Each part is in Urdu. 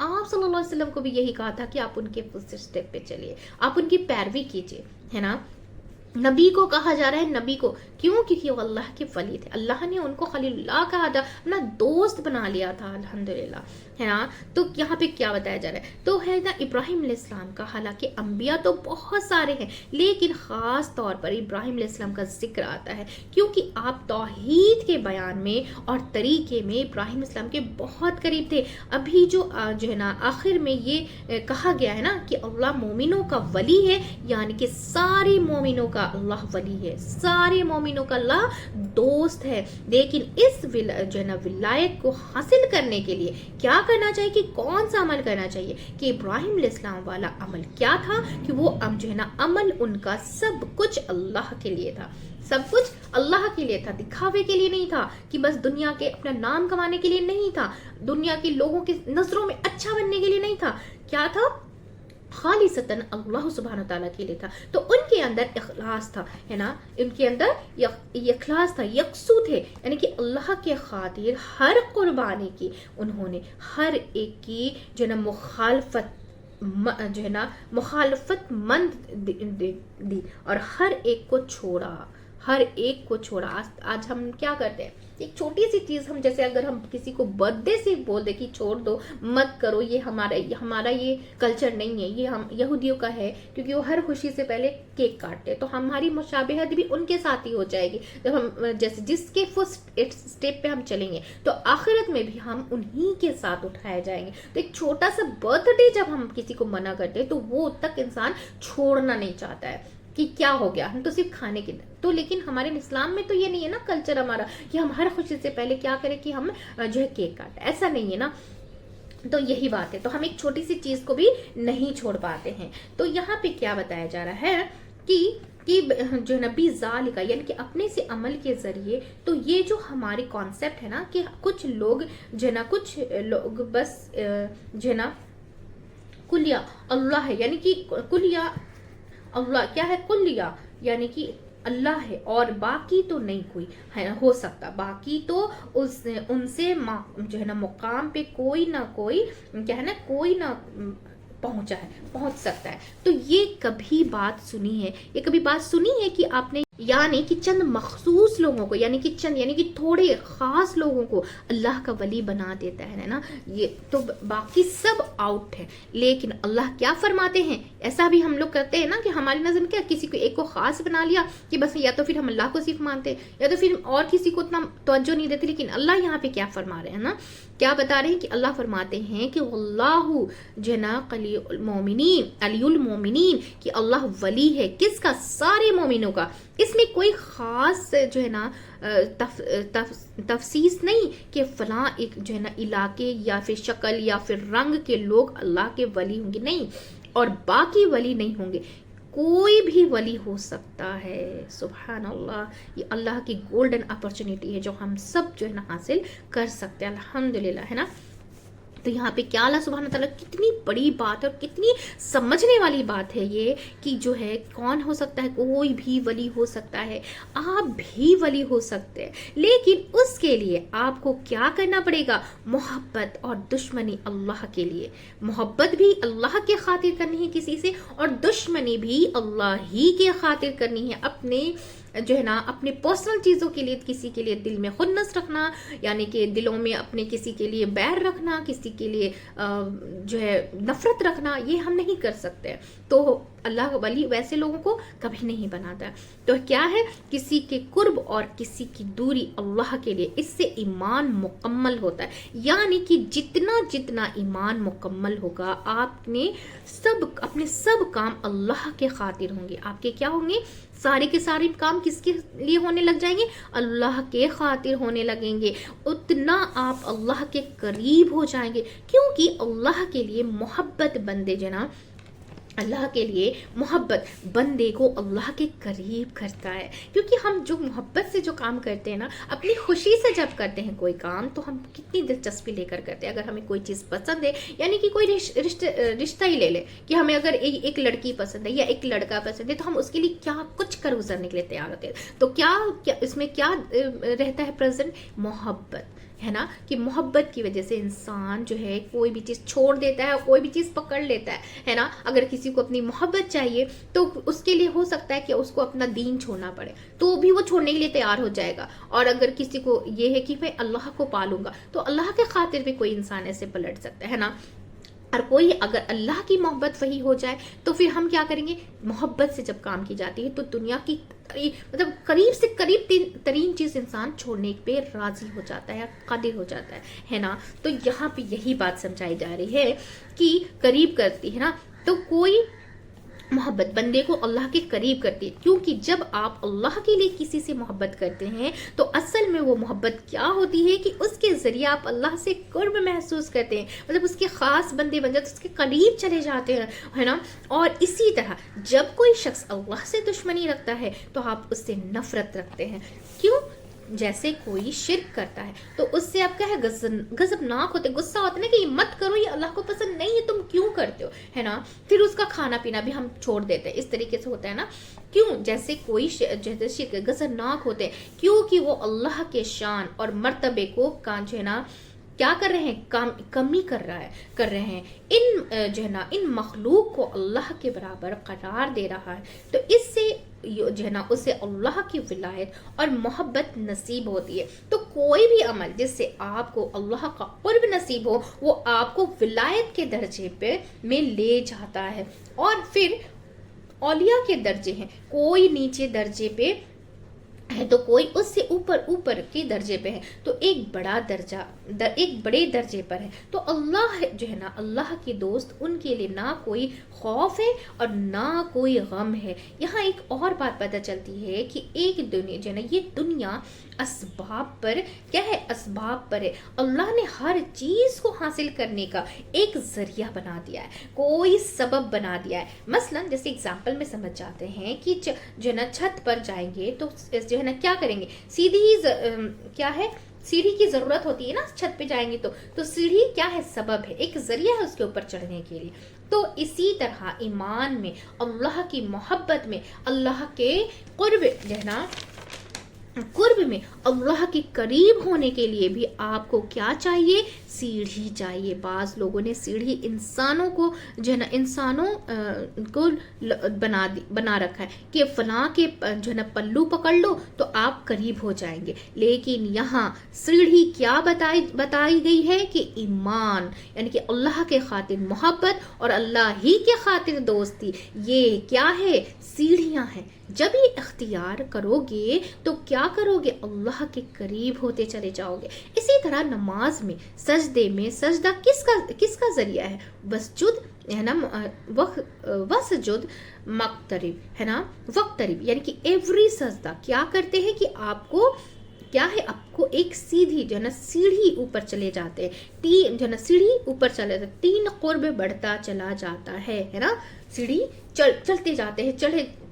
آپ صلی اللہ علیہ وسلم کو بھی یہی کہا تھا کہ آپ ان کے فٹ اسٹیپ پہ چلیے، آپ ان کی پیروی کیجیے، ہے نا. نبی کو کہا جا رہا ہے، نبی کو کیوں؟ کیونکہ وہ اللہ کے ولی تھے، اللہ نے ان کو خلیل اللہ کہا تھا، اپنا دوست بنا لیا تھا، الحمدللہ، ہے نا. تو یہاں پہ کیا بتایا جا رہا ہے؟ تو ہے نا ابراہیم علیہ السلام کا، حالانکہ انبیاء تو بہت سارے ہیں لیکن خاص طور پر ابراہیم علیہ السلام کا ذکر آتا ہے کیونکہ آپ توحید کے بیان میں اور طریقے میں ابراہیم السلام کے بہت قریب تھے. ابھی جو ہے نا آخر میں یہ کہا گیا ہے نا کہ اللہ مومنوں کا ولی ہے، یعنی کہ سارے مومنوں کا اللہ ولی ہے، سارے مومنوں کا اللہ دوست ہے. لیکن اس جو ہے نا ولایت کو حاصل کرنے کے لیے کیا کرنا چاہیے، کہ کون سا عمل کرنا چاہیے؟ کہ ابراہیم علیہ السلام والا عمل کیا تھا کہ وہ جو ہے نا عمل ان کا سب کچھ اللہ کے لیے تھا، سب کچھ اللہ کے لیے تھا، دکھاوے کے لیے نہیں تھا، کہ بس دنیا کے اپنا نام کمانے کے لیے نہیں تھا، دنیا کے لوگوں کی نظروں میں اچھا بننے کے لیے نہیں تھا. کیا تھا؟ خالصتاً اللہ سبحانہ تعالیٰ کے لیے تھا. تو ان کے اندر اخلاص تھا، ہے نا، ان کے اندر اخلاص تھا، یکسو تھے، یعنی کہ اللہ کے خاطر ہر قربانی کی انہوں نے، ہر ایک کی جو ہے نا جو ہے نا مخالفت مند دی اور ہر ایک کو چھوڑا، ہر ایک کو چھوڑا. آج ہم کیا کرتے ہیں؟ ایک چھوٹی سی چیز، ہم جیسے اگر ہم کسی کو برتھ ڈے سے بول دیں کہ چھوڑ دو، مت کرو، یہ ہمارا یہ کلچر نہیں ہے، یہ ہم یہودیوں کا ہے، کیونکہ وہ ہر خوشی سے پہلے کیک کاٹتے، تو ہماری مشابہت بھی ان کے ساتھ ہی ہو جائے گی. جب ہم جیسے جس کے فرسٹ اسٹیپ پہ ہم چلیں گے تو آخرت میں بھی ہم انہی کے ساتھ اٹھائے جائیں گے. تو ایک چھوٹا سا برتھ ڈے جب ہم کسی کو منع کرتے ہیں تو وہ تک انسان چھوڑنا نہیں چاہتا ہے کہ کیا ہو گیا، ہم تو صرف کھانے کے تو. لیکن ہمارے اسلام میں تو یہ نہیں ہے نا کلچر ہمارا کہ ہم ہر خوشی سے پہلے کیا کریں کہ ہم جو ہے کیک کاٹیں، ایسا نہیں ہے نا. تو یہی بات ہے، تو ہم ایک چھوٹی سی چیز کو بھی نہیں چھوڑ پاتے ہیں. تو یہاں پہ کیا بتایا جا رہا ہے کہ جو نبی ذالکا، یعنی کہ اپنے سے عمل کے ذریعے. تو یہ جو ہماری کانسیپٹ ہے نا کہ کچھ لوگ جو ہے نا، کچھ لوگ بس جو ہے نا کلیا اللہ ہے، یعنی کہ کلیا اللہ کیا ہے، کلیا یعنی کہ اللہ ہے اور باقی تو نہیں کوئی ہے ہو سکتا، باقی تو ان سے جو ہے نا مقام پہ کوئی نہ کوئی کیا ہے نا، کوئی نہ پہنچ سکتا ہے. تو یہ کبھی بات سنی ہے، یہ کبھی بات سنی ہے کہ آپ نے، یعنی کہ چند مخصوص لوگوں کو، یعنی کہ تھوڑے خاص لوگوں کو اللہ کا ولی بنا دیتا ہے نا، یہ تو باقی سب آؤٹ ہے. لیکن اللہ کیا فرماتے ہیں؟ ایسا بھی ہم لوگ کرتے ہیں نا کہ ہماری نظر میں کیا، کسی کو ایک کو خاص بنا لیا کہ بس یا تو پھر ہم اللہ کو صرف مانتے یا تو پھر اور کسی کو اتنا توجہ نہیں دیتے. لیکن اللہ یہاں پہ کیا فرما رہے ہیں نا، کیا بتا رہے ہیں کہ اللہ فرماتے ہیں کہ اللہ جنا علی المومنین، کہ اللہ ولی ہے کس کا؟ سارے مومنوں کا. اس میں کوئی خاص جو ہے نا تفصیص نہیں کہ فلاں ایک جو ہے نا علاقے یا پھر شکل یا پھر رنگ کے لوگ اللہ کے ولی ہوں گے، نہیں، اور باقی ولی نہیں ہوں گے. کوئی بھی ولی ہو سکتا ہے. سبحان اللہ، یہ اللہ کی گولڈن اپرچونٹی ہے جو ہم سب جو ہے نا حاصل کر سکتے ہیں، الحمدللہ، ہے نا. تو یہاں پہ کیا اللہ سبحانہ تعالیٰ کتنی بڑی بات ہے اور کتنی سمجھنے والی بات ہے یہ، کہ جو ہے کون ہو سکتا ہے؟ کوئی بھی ولی ہو سکتا ہے، آپ بھی ولی ہو سکتے ہیں. لیکن اس کے لیے آپ کو کیا کرنا پڑے گا؟ محبت اور دشمنی اللہ کے لیے. محبت بھی اللہ کے خاطر کرنی ہے کسی سے، اور دشمنی بھی اللہ ہی کے خاطر کرنی ہے. اپنے جو ہے نا اپنے پرسنل چیزوں کے لیے کسی کے لیے دل میں خنث رکھنا، یعنی کہ دلوں میں اپنے کسی کے لیے بیر رکھنا، کسی کے لیے جو ہے نفرت رکھنا، یہ ہم نہیں کر سکتے. تو اللہ ولی ویسے لوگوں کو کبھی نہیں بناتا. تو کیا ہے؟ کسی کے قرب اور کسی کی دوری اللہ کے لیے، اس سے ایمان مکمل ہوتا ہے. یعنی کہ جتنا ایمان مکمل ہوگا، آپ نے اپنے سب کام اللہ کے خاطر ہوں گے. آپ کے کیا ہوں گے؟ سارے کے سارے کام کس کے لیے ہونے لگ جائیں گے؟ اللہ کے خاطر ہونے لگیں گے. اتنا آپ اللہ کے قریب ہو جائیں گے، کیونکہ اللہ کے لیے محبت بندے جناب، اللہ کے لیے محبت بندے کو اللہ کے قریب کرتا ہے. کیونکہ ہم جو محبت سے جو کام کرتے ہیں نا، اپنی خوشی سے جب کرتے ہیں کوئی کام، تو ہم کتنی دلچسپی لے کر کرتے ہیں. اگر ہمیں کوئی چیز پسند ہے، یعنی کہ کوئی رشتہ ہی لے لے کہ ہمیں اگر ایک لڑکی پسند ہے یا ایک لڑکا پسند ہے، تو ہم اس کے لیے کیا کچھ کر گزرنے کے لیے تیار ہوتے ہیں. تو کیا اس میں کیا رہتا ہے پریزنٹ؟ محبت. ہے نا, کہ محبت کی وجہ سے انسان جو ہے کوئی بھی چیز چھوڑ دیتا ہے, کوئی بھی چیز پکڑ لیتا ہے نا. اگر کسی کو اپنی محبت چاہیے تو اس کے لیے ہو سکتا ہے کہ اس کو اپنا دین چھوڑنا پڑے, تو بھی وہ چھوڑنے کے لیے تیار ہو جائے گا. اور اگر کسی کو یہ ہے کہ میں اللہ کو پالوں گا, تو اللہ کے خاطر بھی کوئی انسان ایسے پلٹ سکتا ہے نا. اور کوئی اگر اللہ کی محبت وہی ہو جائے تو پھر ہم کیا کریں گے, محبت سے جب کام کی جاتی ہے تو دنیا کی مطلب قریب سے قریب ترین چیز انسان چھوڑنے پہ راضی ہو جاتا ہے, قادر ہو جاتا ہے نا. تو یہاں پہ یہی بات سمجھائی جا رہی ہے کہ قریب کرتی ہے نا, تو کوئی محبت بندے کو اللہ کے قریب کرتی ہے, کیونکہ جب آپ اللہ کے لیے کسی سے محبت کرتے ہیں تو اصل میں وہ محبت کیا ہوتی ہے کہ اس کے ذریعے آپ اللہ سے قرب محسوس کرتے ہیں, مطلب اس کے خاص بندے بن جاتے, اس کے قریب چلے جاتے ہیں, ہے نا. اور اسی طرح جب کوئی شخص اللہ سے دشمنی رکھتا ہے تو آپ اس سے نفرت رکھتے ہیں. کیوں؟ جیسے کوئی شرک کرتا ہے تو اس سے آپ کیا ہے, غضبناک ہوتے, غصہ ہوتا ہے نا کہ یہ مت کرو, یہ اللہ کو پسند نہیں ہے, تم کیوں کرتے ہو, ہے نا. پھر اس کا کھانا پینا بھی ہم چھوڑ دیتے ہیں, اس طریقے سے ہوتا ہے نا. کیوں؟ جیسے کوئی جیسے شرک غضبناک ہوتے ہیں کیونکہ وہ اللہ کے شان اور مرتبے کو جو ہے نا کیا کر رہے ہیں, کمی کر رہے ہیں, ان جو ہے نا ان مخلوق کو اللہ کے برابر قرار دے رہا ہے. تو اس سے جو ہے نا اسے اللہ کی ولایت اور محبت نصیب ہوتی ہے. تو کوئی بھی عمل جس سے آپ کو اللہ کا قرب نصیب ہو وہ آپ کو ولایت کے درجے پہ میں لے جاتا ہے. اور پھر اولیاء کے درجے ہیں, کوئی نیچے درجے پہ ہے تو کوئی اس سے اوپر کے درجے پہ ہے, تو ایک بڑا درجہ ایک بڑے درجے پر ہے. تو اللہ جو ہے نا اللہ کے دوست, ان کے لیے نہ کوئی خوف ہے اور نہ کوئی غم ہے. یہاں ایک اور بات پتہ چلتی ہے کہ ایک دنیا جو ہے نا یہ دنیا اسباب پر کیا ہے, اسباب پر ہے. اللہ نے ہر چیز کو حاصل کرنے کا ایک ذریعہ بنا دیا ہے, کوئی سبب بنا دیا ہے. مثلا جیسے اگزامپل میں سمجھ جاتے ہیں کہ جو ہے نا چھت پر جائیں گے تو جو ہے نا کیا کریں گے, سیدھی کیا ہے, سیڑھی کی ضرورت ہوتی ہے نا, چھت پہ جائیں گے تو سیڑھی کیا ہے, سبب ہے, ایک ذریعہ ہے اس کے اوپر چڑھنے کے لیے. تو اسی طرح ایمان میں, اللہ کی محبت میں, اللہ کے قرب جو ہے نا قرب میں اللہ کے قریب ہونے کے لیے بھی آپ کو کیا چاہیے, سیڑھی چاہیے. بعض لوگوں نے سیڑھی انسانوں کو جو ہے نا انسانوں کو بنا رکھا ہے کہ فلاں کے جو ہے نا پلو پکڑ لو تو آپ قریب ہو جائیں گے. لیکن یہاں سیڑھی کیا بتائی گئی ہے کہ ایمان, یعنی کہ اللہ کے خاطر محبت اور اللہ ہی کے خاطر دوستی, یہ کیا ہے, سیڑھیاں ہیں. جب یہ اختیار کرو گے تو کیا کرو گے, اللہ کے قریب ہوتے چلے جاؤ گے. اسی طرح نماز میں, سجدے میں, سجدہ کس کا ذریعہ ہے, وسجد ہے نا, وسجد مقترب ہے نا, وقترب, یعنی کہ ایوری سجدہ کیا کرتے ہیں کہ آپ کو کیا ہے, آپ کو ایک سیدھی جو ہے نا سیڑھی اوپر چلے جاتے ہیں, تین جو ہے نا سیڑھی اوپر چلے جاتے, تین قرب بڑھتا چلا جاتا ہے نا. سیڑھی چلتے جاتے ہیں,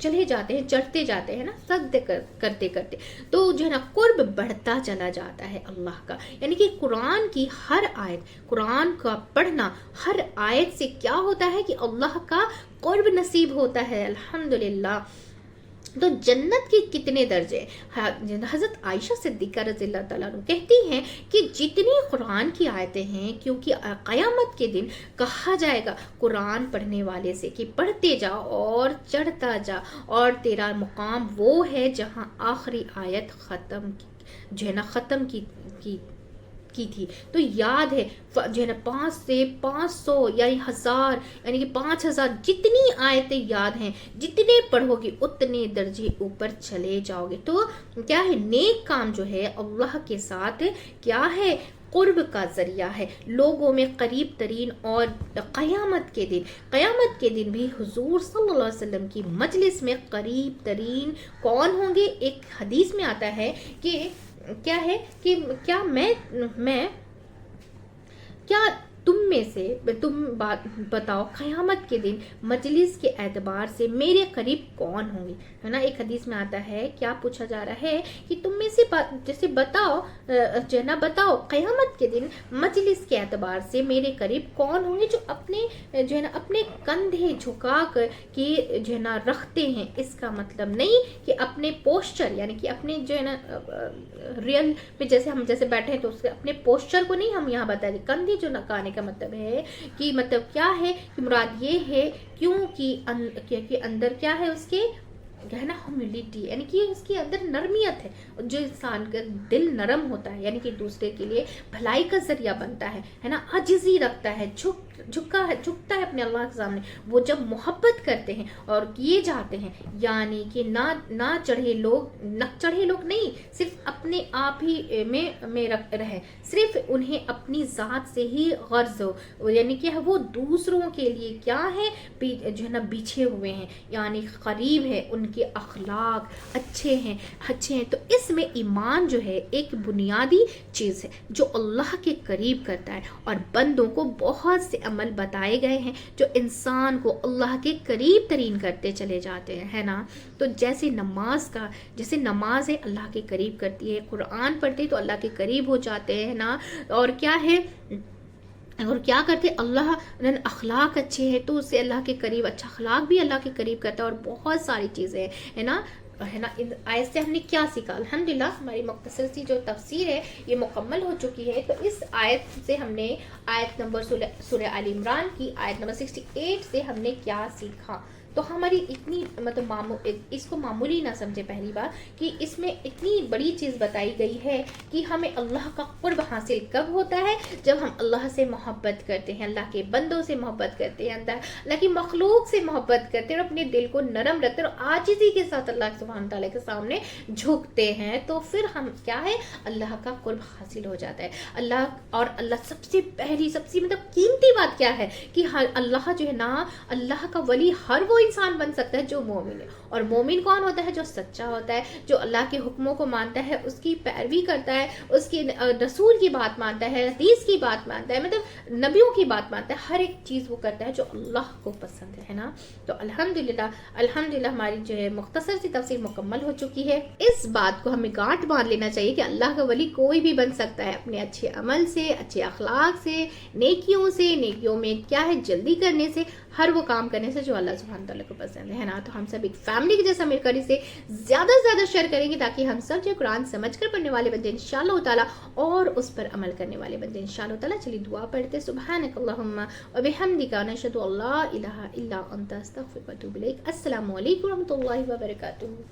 چلے جاتے ہیں, چڑھتے جاتے ہیں نا, سجدے کرتے کرتے, تو جو ہے نا قرب بڑھتا چلا جاتا ہے اللہ کا. یعنی کہ قرآن کی ہر آیت, قرآن کا پڑھنا ہر آیت سے کیا ہوتا ہے کہ اللہ کا قرب نصیب ہوتا ہے. الحمدللہ. تو جنت کے کتنے درجے, حضرت عائشہ صدیقہ رضی اللہ تعالیٰ عنہ کہتی ہیں کہ جتنی قرآن کی آیتیں ہیں, کیونکہ قیامت کے دن کہا جائے گا قرآن پڑھنے والے سے کہ پڑھتے جا اور چڑھتا جا, اور تیرا مقام وہ ہے جہاں آخری آیت ختم جو ہے نا ختم کی تھی. تو یاد ہے جو ہے نا 5 سے 500 یا 1000 یعنی کہ 5000 جتنی آیتیں یاد ہیں, جتنے پڑھو گے اتنے درجے اوپر چلے جاؤ گے. تو کیا ہے, نیک کام جو ہے اللہ کے ساتھ کیا ہے, قرب کا ذریعہ ہے, لوگوں میں قریب ترین. اور قیامت کے دن بھی حضور صلی اللہ علیہ وسلم کی مجلس میں قریب ترین کون ہوں گے. ایک حدیث میں آتا ہے کہ کیا ہے کہ کیا میں سے تم بتاؤ قیامت کے دن مجلس کے اعتبار سے میرے قریب کون ہوں گے، ہے نا. ایک حدیث میں آتا ہے، کیا پوچھا جا رہا ہے کہ تم میں سے جیسے بتاؤ جو ہے نا، بتاؤ قیامت کے دن مجلس کے اعتبار سے میرے قریب کون ہوں گے جو اپنے جو ہے نا اپنے کندھے جھکا کر کے جو ہے نا رکھتے ہیں. اس کا مطلب نہیں کہ اپنے پوسچر یعنی کہ اپنے جو ہے نا ریئل میں جیسے ہم جیسے بیٹھے ہیں تو اس کے اپنے پوسچر کو نہیں ہم یہاں بتا دیں. کندھے جو نکانے کا مطلب ہے کہ مطلب کیا ہے کہ مراد یہ ہے کیونکہ اندر کیا ہے اس کے ہے نا ہیوملٹی، یعنی کہ اس کے اندر نرمیت ہے. جو انسان کا دل نرم ہوتا ہے یعنی کہ دوسرے کے لیے بھلائی کا ذریعہ بنتا ہے نا، عاجزی رکھتا ہے، جھکتا ہے اپنے اللہ کے سامنے. وہ جب محبت کرتے ہیں اور کیے جاتے ہیں یعنی کہ نہ چڑھے لوگ نہیں، صرف اپنے آپ ہی میں رہے، صرف انہیں اپنی ذات سے ہی غرض ہو، یعنی کہ وہ دوسروں کے لیے کیا ہے جو ہے نا بچھے ہوئے ہیں، یعنی قریب ہے، ان کے اخلاق اچھے ہیں. تو اس میں ایمان جو ہے ایک بنیادی چیز ہے جو اللہ کے قریب کرتا ہے، اور بندوں کو بہت سے عمل بتائے گئے ہیں جو انسان کو اللہ کے قریب ترین کرتے چلے جاتے ہیں، ہے نا. تو جیسے نماز ہے اللہ کے قریب کرتی ہے، قرآن پڑھتے تو اللہ کے قریب ہو جاتے ہیں نا. اور کیا ہے اور کیا کرتے اللہ اخلاق اچھے ہیں تو اس سے اللہ کے قریب، اچھا اخلاق بھی اللہ کے قریب کرتا ہے. اور بہت ساری چیزیں ہے نا. آیت سے ہم نے کیا سیکھا؟ الحمدللہ ہماری مختصر سی جو تفسیر ہے یہ مکمل ہو چکی ہے. تو اس آیت سے ہم نے آیت نمبر سورہ آل عمران کی آیت نمبر 68 سے ہم نے کیا سیکھا. تو ہماری اتنی مطلب اس کو معمولی نہ سمجھے. پہلی بات کہ اس میں اتنی بڑی چیز بتائی گئی ہے کہ ہمیں اللہ کا قرب حاصل کب ہوتا ہے؟ جب ہم اللہ سے محبت کرتے ہیں، اللہ کے بندوں سے محبت کرتے ہیں، اللہ کی مخلوق سے محبت کرتے ہیں اور اپنے دل کو نرم رکھتے ہیں اور عاجزی کے ساتھ اللہ سبحانہ تعالیٰ کے سامنے جھکتے ہیں، تو پھر ہم کیا ہے اللہ کا قرب حاصل ہو جاتا ہے. اللہ سب سے پہلی مطلب قیمتی بات کیا ہے کہ اللہ جو ہے نا، اللہ کا ولی ہر وہ انسان بن سکتا ہے جو مومن ہے. اور مومن کون ہوتا ہے؟ جو سچا ہوتا ہے، جو اللہ کے حکموں کو مانتا ہے، اس کی پیروی کرتا ہے، اس کے رسول کی بات مانتا ہے، حدیث کی بات مانتا ہے، مطلب نبیوں کی بات مانتا ہے. ہر ایک چیز وہ کرتا ہے جو اللہ کو پسند ہے نا. تو الحمدللہ ہماری جو ہے مختصر سی تفسیر مکمل ہو چکی ہے. اس بات کو ہمیں گانٹ باندھ لینا چاہیے کہ اللہ کا ولی کوئی بھی بن سکتا ہے اپنے اچھے عمل سے، اچھے اخلاق سے، نیکیوں میں کیا ہے جلدی کرنے سے، ہر وہ کام کرنے سے جو اللہ سبحانہ تعالیٰ کو پسند ہے نا. تو ہم سب ایک فیملی کے جیسا مل کر اسے زیادہ سے زیادہ شیئر کریں گے تاکہ ہم سب جو قرآن سمجھ کر پڑھنے والے بن جائیں انشاءاللہ تعالیٰ، اور اس پر عمل کرنے والے بن جائیں انشاءاللہ تعالیٰ. چلیے دعا پڑھتے. سبحانک اللہم و بحمدک نشہد ان لا الہ الا انت استغفرک و اتوب الیک. السلام علیکم و رحمۃ اللہ وبرکاتہ.